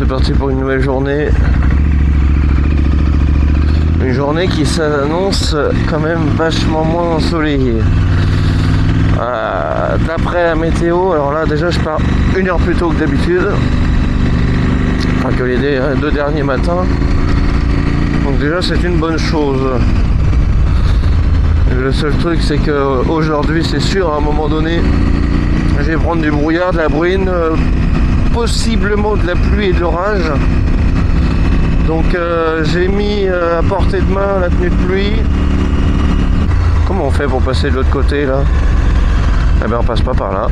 parti pour une nouvelle journée. Une journée qui s'annonce quand même vachement moins ensoleillée. D'après la météo, alors là déjà je pars 1 heure plus tôt que d'habitude. Enfin que les 2 derniers matins. Donc déjà c'est une bonne chose. Le seul truc c'est que aujourd'hui c'est sûr à un moment donné je vais prendre du brouillard, de la bruine, possiblement de la pluie et de l'orage. Donc j'ai mis à portée de main la tenue de pluie. Comment on fait pour passer de l'autre côté là? Eh bien on passe pas par là.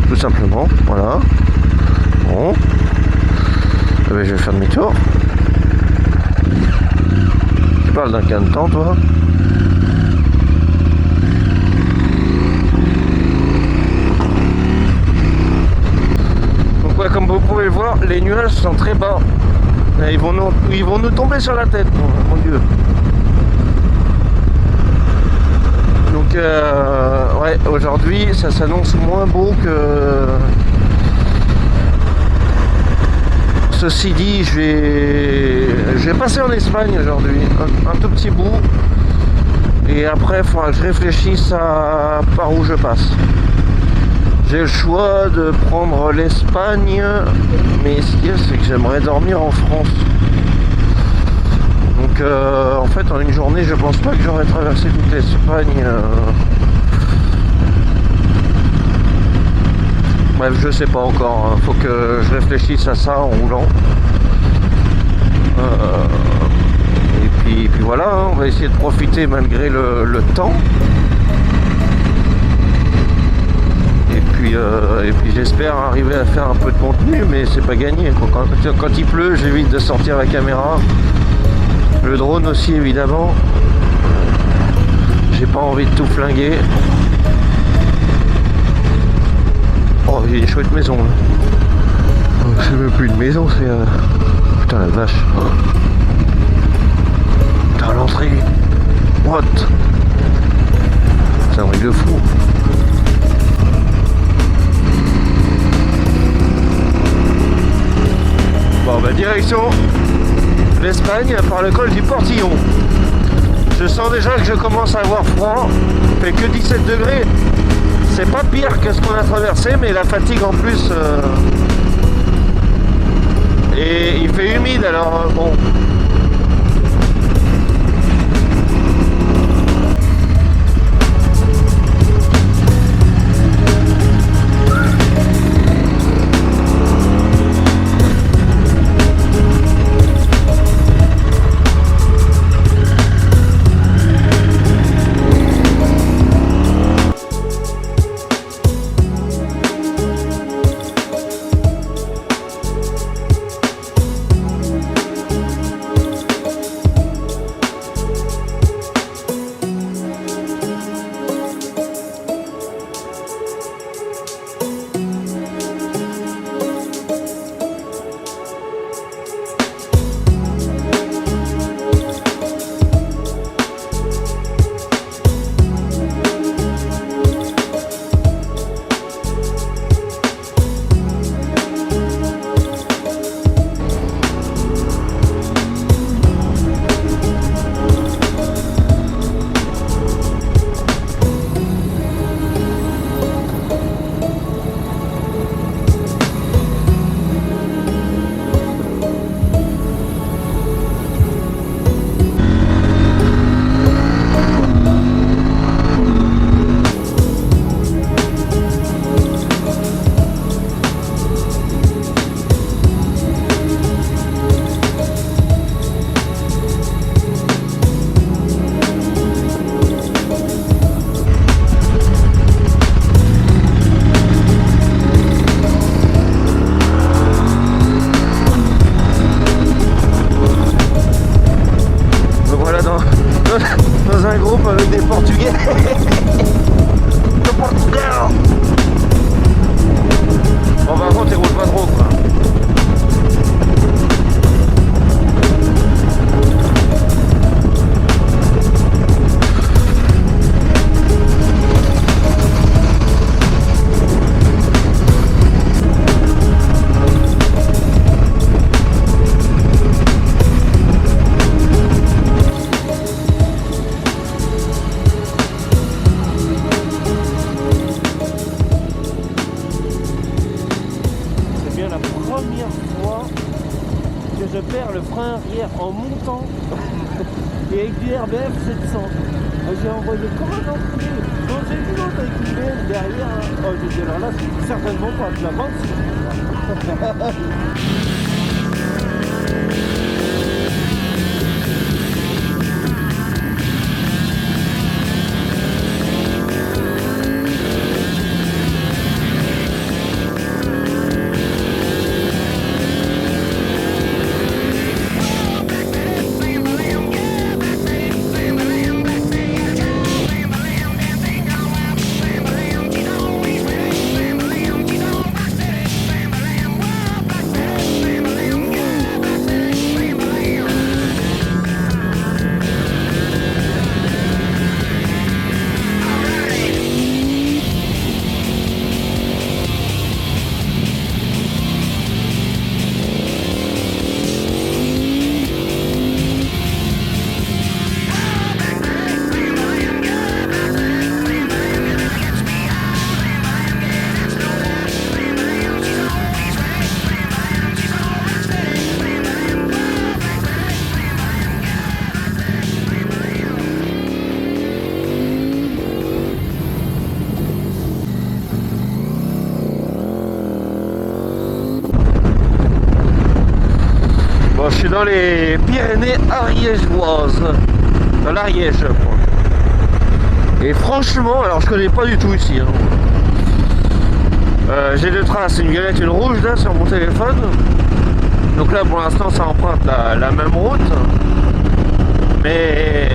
Tout simplement, voilà. Bon. Eh bien, je vais faire demi-tour. Tu parles d'un canneton toi? Donc ouais, comme vous pouvez le voir, les nuages sont très bas. Ils vont nous tomber sur la tête, mon Dieu. Donc ouais, aujourd'hui ça s'annonce moins beau que... Ceci dit, je vais passer en Espagne aujourd'hui, un tout petit bout. Et après, il faudra que je réfléchisse à par où je passe. J'ai le choix de prendre l'Espagne, mais ce qu'il y a, c'est que j'aimerais dormir en France. Donc en fait, en une journée, je pense pas que j'aurais traversé toute l'Espagne. Bref, je sais pas encore. Faut que je réfléchisse à ça en roulant. Et puis voilà, hein, on va essayer de profiter malgré le temps. Et puis j'espère arriver à faire un peu de contenu, mais c'est pas gagné, quoi. Quand il pleut, j'évite de sortir la caméra. Le drone aussi, évidemment. J'ai pas envie de tout flinguer. Oh, il y a une chouette maison là. Oh, c'est même plus une maison, c'est... Putain la vache. Putain l'entrée. What? C'est un truc de fou. Bon bah direction l'Espagne par le col du Portillon. Je sens déjà que je commence à avoir froid. Il fait que 17 degrés. C'est pas pire que ce qu'on a traversé, mais la fatigue en plus. Et il fait humide alors bon. le frein arrière en montant et avec du RBF 700. J'ai envoyé comme un enculé. Quand j'ai vu l'autre avec une BM derrière, oh j'ai dit alors là c'est certainement pas de la vente. Je suis dans les Pyrénées ariégeoises, dans l'Ariège. Et franchement, alors je connais pas du tout ici. Hein. J'ai deux traces, une violette et une rouge là sur mon téléphone. Donc là pour l'instant ça emprunte la même route. Mais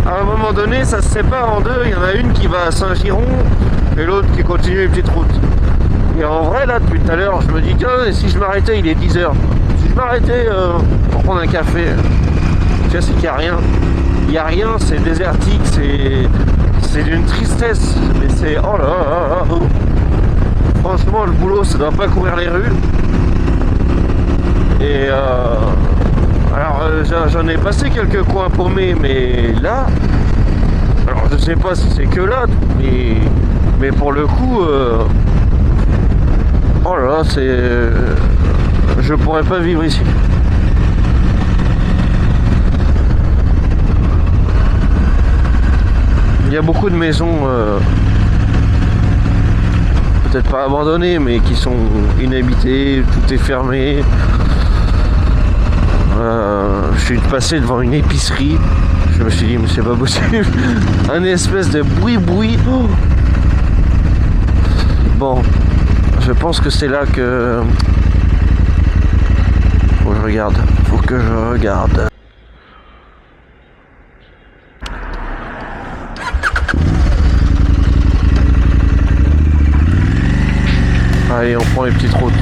à un moment donné ça se sépare en deux. Il y en a une qui va à Saint-Giron et l'autre qui continue les petites routes. Et en vrai là depuis tout à l'heure je me dis tiens et si je m'arrêtais, il est 10h. Je m'arrêtais pour prendre un café. Tu vois, c'est qu'il n'y a rien. Il n'y a rien, c'est désertique, c'est d'une tristesse. Mais c'est. Oh là là là. Franchement, le boulot, ça doit pas courir les rues. Et alors, j'en ai passé quelques coins paumés, mais là. Alors, je sais pas si c'est que là, mais pour le coup. Oh là là, c'est. Je pourrais pas vivre ici. Il y a beaucoup de maisons peut-être pas abandonnées mais qui sont inhabitées, tout est fermé. Je suis passé devant une épicerie, je me suis dit mais c'est pas possible. Un espèce de bruit. Oh. Bon, je pense que c'est là que faut que je regarde. Allez, on prend les petites routes.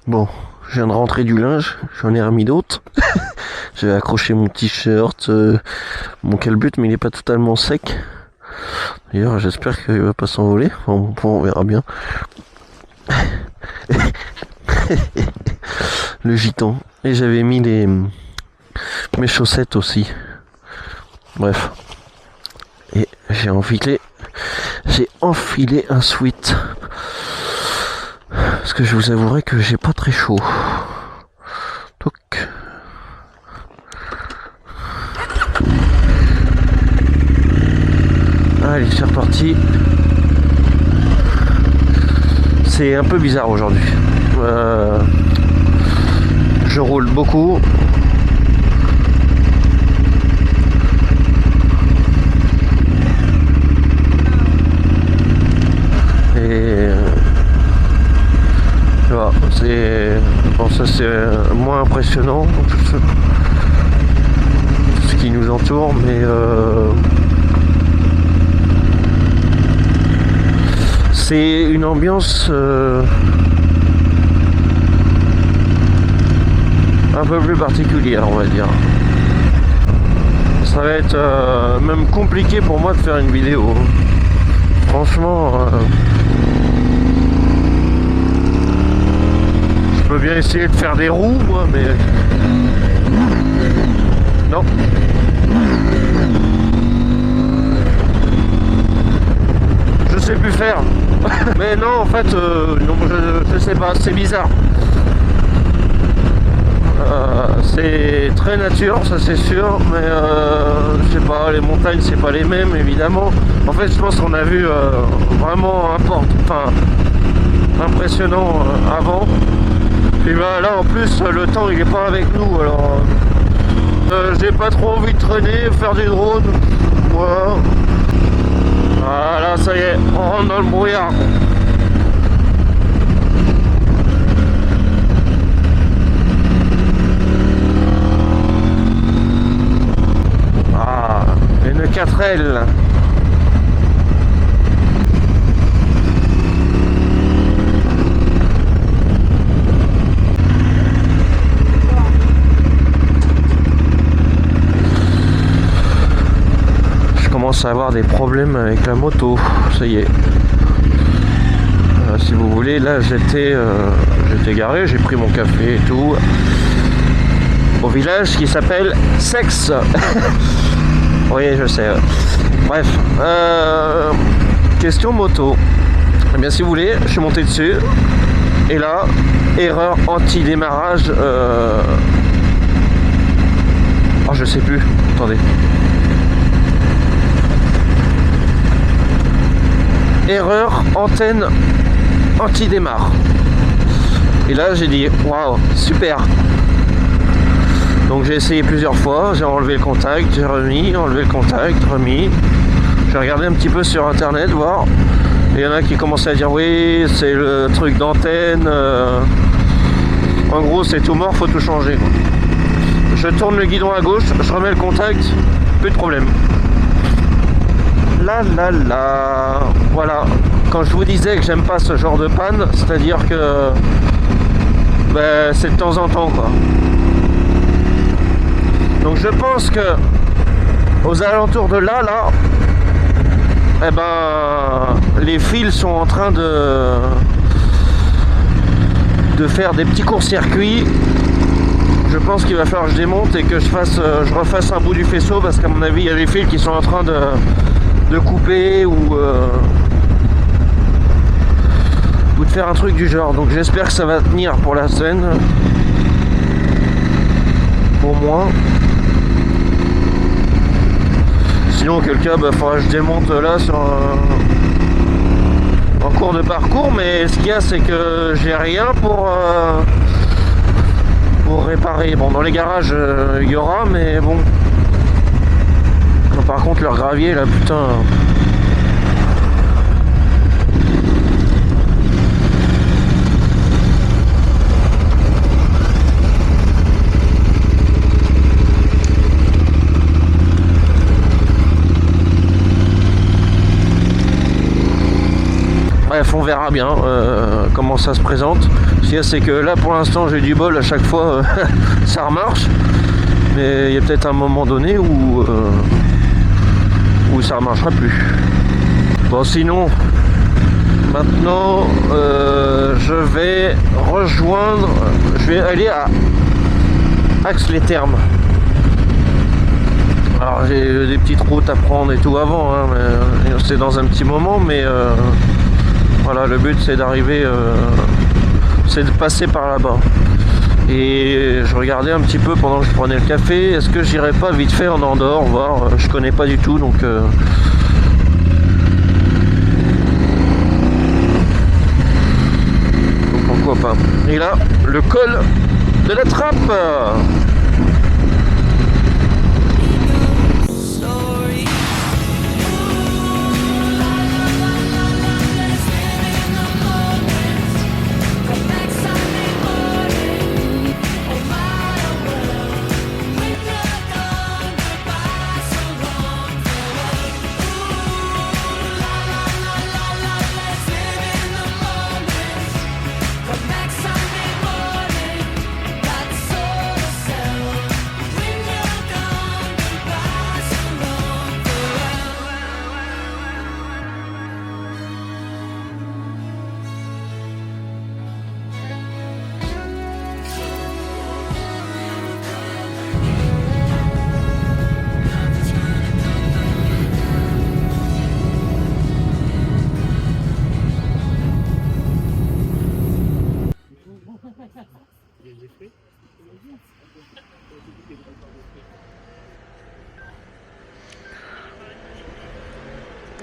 Bon, je viens de rentrer du linge, j'en ai remis d'autres. J'ai accroché mon t-shirt, mon calbut, mais il n'est pas totalement sec. D'ailleurs, j'espère qu'il va pas s'envoler. On verra bien. Le gitan. Et j'avais mis mes chaussettes aussi. Bref. Et j'ai enfilé un sweat. Parce que je vous avouerai que j'ai pas très chaud. Donc. Allez, c'est reparti. C'est un peu bizarre aujourd'hui. Je roule beaucoup. Et voilà, ça c'est moins impressionnant tout ce qui nous entoure, mais c'est une ambiance un peu plus particulière, on va dire. Ça va être même compliqué pour moi de faire une vidéo. Franchement, je peux bien essayer de faire des roues, moi, mais non. Je sais plus faire. Mais non, en fait, non, je sais pas, c'est bizarre. C'est très nature, ça c'est sûr, mais je sais pas, les montagnes c'est pas les mêmes évidemment. En fait, je pense qu'on a vu vraiment impressionnant avant. Et ben là en plus le temps il est pas avec nous, alors j'ai pas trop envie de traîner, faire du drone. Voilà. Voilà, ça y est, on rentre dans le brouillard. Ah, une 4L. Je commence à avoir des problèmes avec la moto, ça y est. Si vous voulez, là j'étais garé, j'ai pris mon café et tout au village qui s'appelle Sex. Oui, je sais. Bref, question moto. Eh bien, si vous voulez, je suis monté dessus et là, erreur anti-démarrage. Oh, je sais plus. Attendez. Erreur antenne anti-démarre. Et là, j'ai dit waouh, super. Donc j'ai essayé plusieurs fois, j'ai enlevé le contact, j'ai remis, enlevé le contact, remis. J'ai regardé un petit peu sur internet, voir. Et il y en a qui commençaient à dire oui, c'est le truc d'antenne. En gros, c'est tout mort, faut tout changer. Je tourne le guidon à gauche, je remets le contact, plus de problème. Là. Voilà. Quand je vous disais que j'aime pas ce genre de panne, c'est-à-dire que c'est de temps en temps, quoi. Donc je pense que aux alentours de là, eh ben, les fils sont en train de faire des petits courts-circuits. Je pense qu'il va falloir que je démonte et que je refasse un bout du faisceau, parce qu'à mon avis il y a des fils qui sont en train de couper ou de faire un truc du genre. Donc j'espère que ça va tenir pour la scène, au moins. Sinon, auquel cas, faudra que je démonte là en cours de parcours. Mais ce qu'il y a, c'est que j'ai rien pour réparer. Bon, dans les garages, il y aura, mais bon. Par contre, leur gravier, là, putain. Bref, on verra bien comment ça se présente. Ce qu'il y a, c'est que là pour l'instant j'ai du bol, à chaque fois ça remarche. Mais il y a peut-être un moment donné où où ça ne marchera plus. Bon, sinon, maintenant, je vais aller à Ax-les-Thermes. Alors j'ai des petites routes à prendre et tout avant, hein, mais c'est dans un petit moment, mais voilà, le but c'est d'arriver, c'est de passer par là-bas. Et je regardais un petit peu pendant que je prenais le café, est-ce que j'irais pas vite fait en Andorre, voir, je connais pas du tout, donc pourquoi pas. Et là, le col de la Trappe.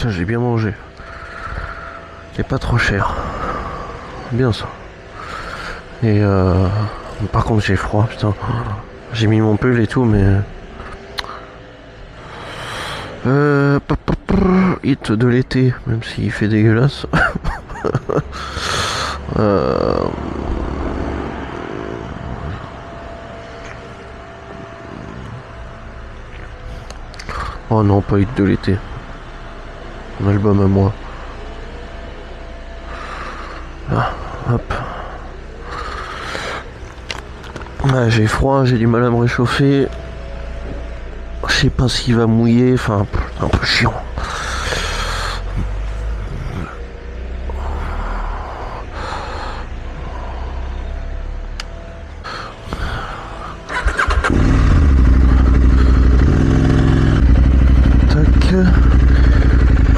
J'ai bien mangé. C'est pas trop cher. Bien ça. Et par contre j'ai froid, putain. J'ai mis mon pull et tout, mais hit de l'été, même s'il fait dégueulasse. Oh non, pas hit de l'été. Mon album à moi. Ah, hop. Ah, j'ai froid, j'ai du mal à me réchauffer. Je sais pas s'il va mouiller, enfin, un peu chiant.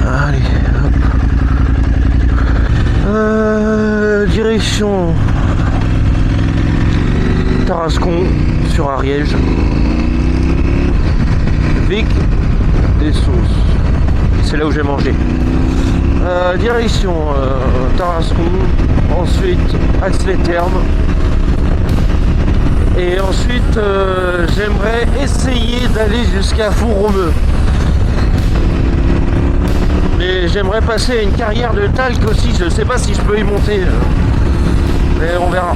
Allez, hop. Direction Tarascon sur Ariège. Vic des sauces. C'est là où j'ai mangé. Direction Tarascon. Ensuite Ax-les-Thermes. Et ensuite j'aimerais essayer d'aller jusqu'à Font-Romeu. Et j'aimerais passer à une carrière de talc aussi, je ne sais pas si je peux y monter, mais on verra.